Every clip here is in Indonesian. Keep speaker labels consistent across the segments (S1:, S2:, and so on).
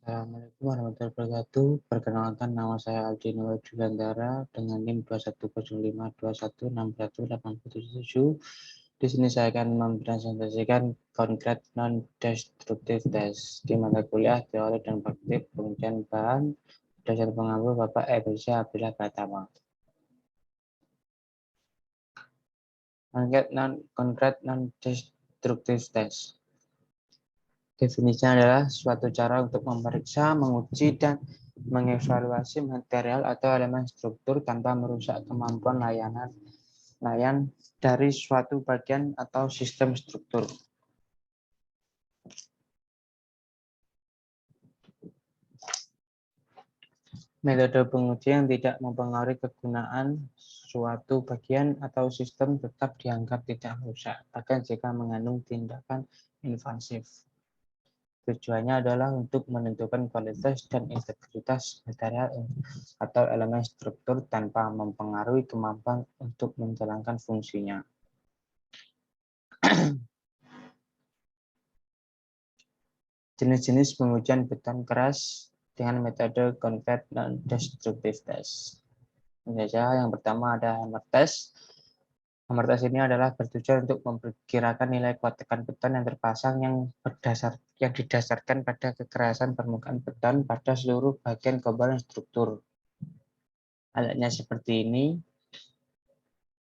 S1: Assalamualaikum warahmatullahi wabarakatuh. Perkenalkan, nama saya Aldi Noel Juliandara dengan NIM 21052161877. Di sini saya akan mempresentasikan Concrete Non-Destructive Test di mata kuliah Teori dan Praktik Pengujian Bahan Dasar Pengambil Bapak Ebersya Abdillah Pratama. Concrete Non-Destructive Test. Definisinya adalah suatu cara untuk memeriksa, menguji, dan mengevaluasi material atau elemen struktur tanpa merusak kemampuan layan dari suatu bagian atau sistem struktur. Metode penguji yang tidak mempengaruhi kegunaan suatu bagian atau sistem tetap dianggap tidak merusak, bahkan jika mengandung tindakan invasif. Tujuannya adalah untuk menentukan kualitas dan integritas material atau elemen struktur tanpa mempengaruhi kemampuan untuk menjalankan fungsinya. Jenis-jenis pengujian beton keras dengan metode Concrete Non-Destructive Test. Yang pertama ada hammer test. Hammer test ini adalah bertujuan untuk memperkirakan nilai kuat tekan beton yang terpasang yang didasarkan pada kekerasan permukaan beton pada seluruh bagian komponen struktur. Alatnya seperti ini.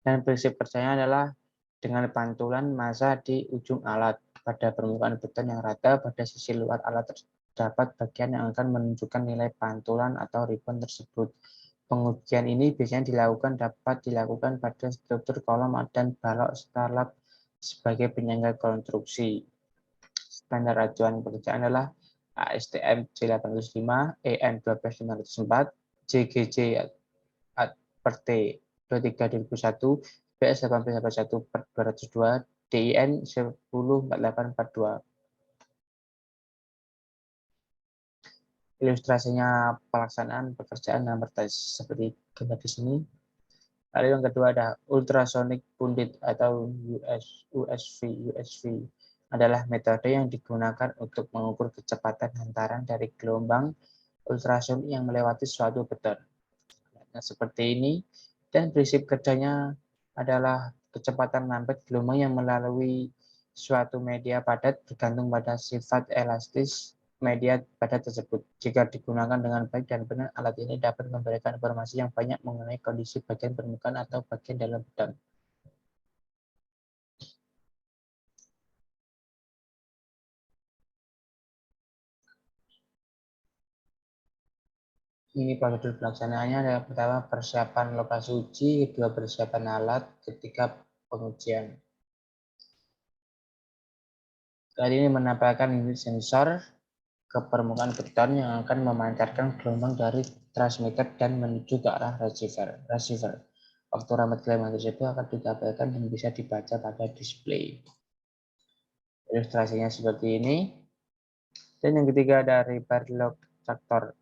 S1: Dan prinsip kerjanya adalah dengan pantulan massa di ujung alat. Pada permukaan beton yang rata, pada sisi luar alat terdapat bagian yang akan menunjukkan nilai pantulan atau rebound tersebut. Pengujian ini biasanya dapat dilakukan pada struktur kolom dan balok stalab sebagai penyangga konstruksi. Standar acuan pekerjaan adalah ASTM J805, EN 12504, JGJ per T 23 2001, PS 1881 per 202, DIN 104842. Ilustrasinya pelaksanaan pekerjaan hammer test seperti gambar di sini. Lalu yang kedua ada ultrasonic pundit atau USV adalah metode yang digunakan untuk mengukur kecepatan hantaran dari gelombang ultrasonik yang melewati suatu beton. Nah, seperti ini. Dan prinsip kerjanya adalah kecepatan lambat gelombang yang melalui suatu media padat bergantung pada sifat elastis media padat tersebut. Jika digunakan dengan baik dan benar, alat ini dapat memberikan informasi yang banyak mengenai kondisi bagian permukaan atau bagian dalam beton. Ini prosedur pelaksanaannya adalah pertama persiapan lokasi uji, kedua persiapan alat, ketiga pengujian. Kali ini menampilkan unit sensor ke permukaan beton yang akan memancarkan gelombang dari transmitter dan menuju ke arah receiver. Waktu ramat gelombang tersebut akan ditampilkan dan bisa dibaca pada display. Ilustrasinya seperti ini. Dan yang ketiga ada rebar lock traktor.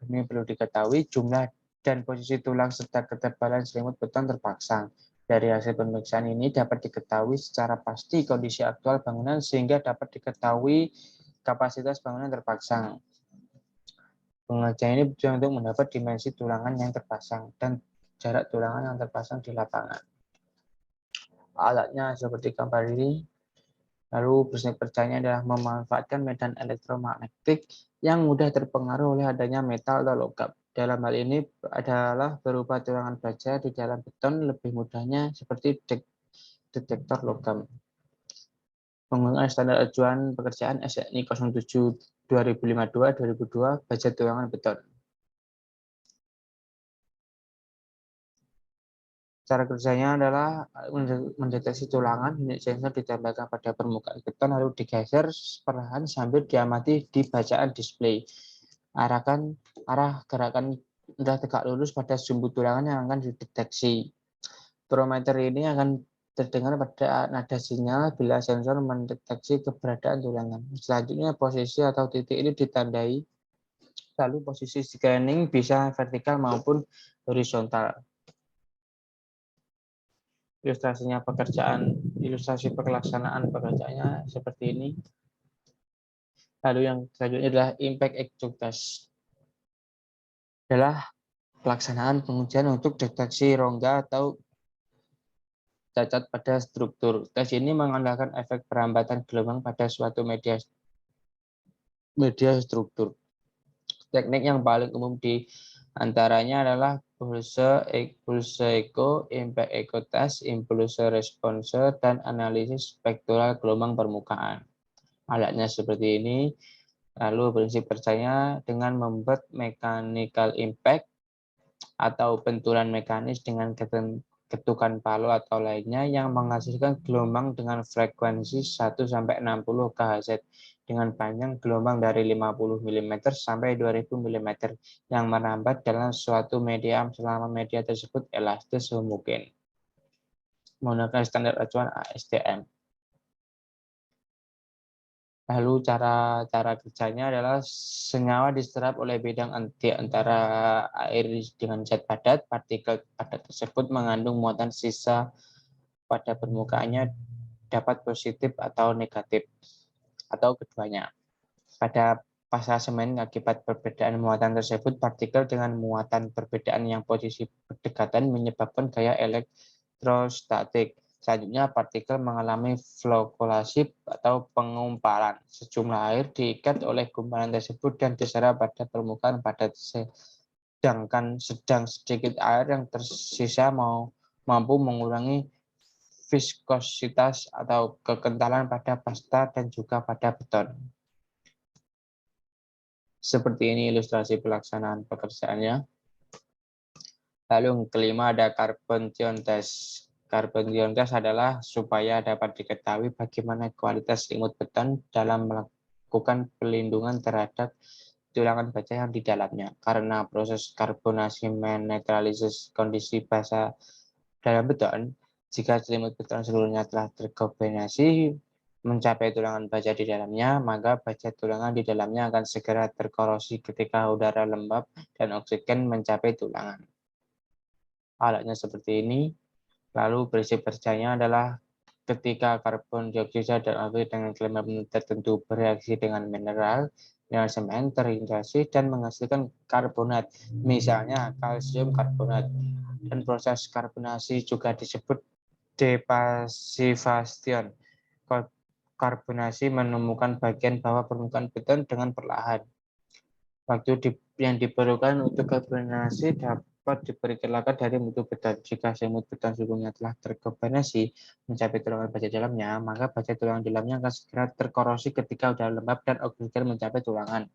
S1: Ini perlu diketahui jumlah dan posisi tulang serta ketebalan selimut beton terpasang. Dari hasil pemeriksaan ini dapat diketahui secara pasti kondisi aktual bangunan sehingga dapat diketahui kapasitas bangunan terpasang. Pengerjaan ini bertujuan untuk mendapat dimensi tulangan yang terpasang dan jarak tulangan yang terpasang di lapangan. Alatnya seperti gambar ini. Lalu prinsip kerjanya adalah memanfaatkan medan elektromagnetik yang mudah terpengaruh oleh adanya metal atau logam. Dalam hal ini adalah berupa tulangan baja di dalam beton, lebih mudahnya seperti detektor logam. Penggunaan standar acuan pekerjaan SNI 07 2052-2002 baja tulangan beton. Cara kerjanya adalah mendeteksi tulangan, unit sensor ditempelkan pada permukaan beton lalu digeser perlahan sambil diamati di bacaan display. Arah gerakan sudah tegak lurus pada sumbu tulangan yang akan dideteksi. Barometer ini akan terdengar pada nada sinyal bila sensor mendeteksi keberadaan tulangan. Selanjutnya posisi atau titik ini ditandai, lalu posisi scanning bisa vertikal maupun horizontal. Ilustrasi pelaksanaan pekerjaannya seperti ini. Lalu yang selanjutnya adalah impact exhaust test. Adalah pelaksanaan pengujian untuk deteksi rongga atau cacat pada struktur. Tes ini mengandalkan efek perambatan gelombang pada suatu media struktur. Teknik yang paling umum di antaranya adalah pulse echo, impact echo test, impulse response, dan analisis spektural gelombang permukaan. Alatnya seperti ini. Lalu prinsip kerjanya dengan membuat mechanical impact atau benturan mekanis dengan ketukan palu atau lainnya yang menghasilkan gelombang dengan frekuensi 1-60 kHz dengan panjang gelombang dari 50 mm sampai 2000 mm yang merambat dalam suatu medium selama media tersebut elastis semungkin menggunakan standar acuan ASTM. Lalu cara kerjanya adalah senyawa diserap oleh bidang di antara air dengan zat padat. Partikel padat tersebut mengandung muatan sisa pada permukaannya dapat positif atau negatif atau keduanya. Pada fase semen akibat perbedaan muatan tersebut, partikel dengan muatan perbedaan yang posisi berdekatan menyebabkan gaya elektrostatik. Selanjutnya, partikel mengalami flokulasi atau pengumpalan. Sejumlah air diikat oleh gumpalan tersebut dan diserap pada permukaan padat, sedang sedikit air yang tersisa mampu mengurangi viskositas atau kekentalan pada pasta dan juga pada beton. Seperti ini ilustrasi pelaksanaan pekerjaannya. Lalu yang kelima ada carbon ion test. Carbon ion test adalah supaya dapat diketahui bagaimana kualitas selimut beton dalam melakukan pelindungan terhadap tulangan baja yang di dalamnya. Karena proses karbonasi menetralisis kondisi basa dalam beton, jika selimut beton seluruhnya telah terkarbonasi mencapai tulangan baja di dalamnya, maka baja tulangan di dalamnya akan segera terkorosi ketika udara lembab dan oksigen mencapai tulangan. Alatnya seperti ini. Lalu prinsip kerjanya adalah ketika karbon dioksida dan oksida dengan elemen tertentu bereaksi dengan mineral, dengan semen terintegrasi dan menghasilkan karbonat, misalnya kalsium karbonat. Dan proses karbonasi juga disebut depasivation. Karbonasi menemukan bagian bawah permukaan beton dengan perlahan. Waktu yang diperlukan untuk karbonasi dapat diperkirakan dari mutu beton. Jika semut beton sebelumnya telah terkarbonasi mencapai tulangan baja dalamnya, maka baja tulangan dalamnya akan segera terkorosi ketika udara lembab dan oksigen mencapai tulangan.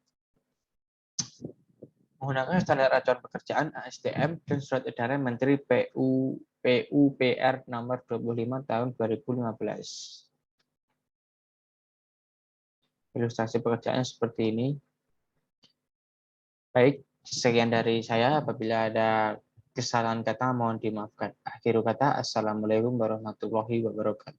S1: Menggunakan standar acuan pekerjaan ASTM dan surat edaran Menteri PUPR nomor 25 tahun 2015. Ilustrasi pekerjaannya seperti ini. Baik, sekian dari saya. Apabila ada kesalahan kata mohon dimaafkan. Akhir kata, assalamualaikum warahmatullahi wabarakatuh.